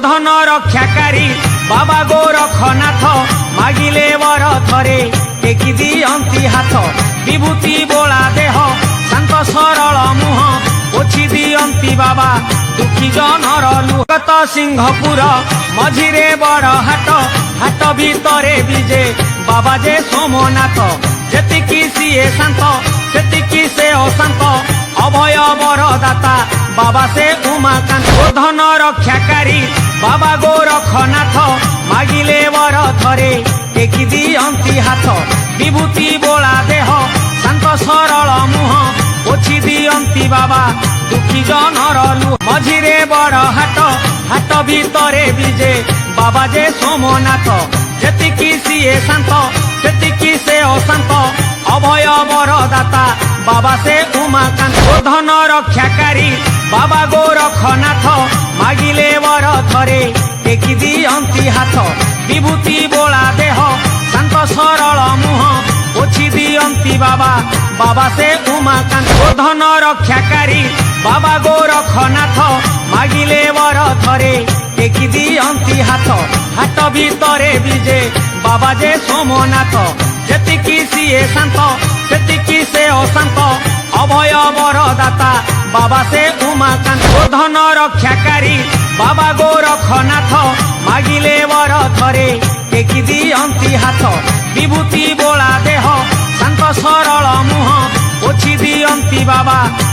धन रक्षाकारी बाबा गोरखनाथ मागिले वर थरे टेकी दियंती हाथ विभूति बोला देह शांत सरल मुह पोछि दियंती बाबा दुखी जनर लुगत सिंहपुर मझिरे बड़ हाट हाट भितरे विजे बाबा जे सोमनाथ जेतिकी सीए शांत सेतिकी से अशांत अभय वरदाता बाबा से उमाकांत धन रक्षाकारी बाबा गोरखनाथ मागिले वर थरे टेकी दियंती हाथ विभूति बोला देह शांत सरल मुह पोछि दियंती बाबा दुखी जनर लुह मझिरे बड़ हाट हाट भितरे विजे बाबा जे सोमनाथ जेतिकी सीए शांत सेतिकी से अशांत अभय वरदाता बाबा से उमाकांत धन रक्षाकारी बाबा गोरखनाथ मागिले वर थरे टेकी दियंती हाथ विभूति बोला देह शांत सरल मुह पोछि दियंती बाबा बाबा से उमाकांत धन रक्षाकारी बाबा गोरखनाथ मागिले वर थरे टेकी दियंती हाथ हाट भितरे विजे बाबा जे सोमनाथ जेतिकी सीए शांत सेतिकी से अशांत अभय वरदाता बाबा से उमाकांत धन रक्षाकारी बाबा गोरखनाथ मागिले वर थरे टेकी दियंती हाथ विभूति बोला देह शांत सरल मुह पोछि दियंती बाबा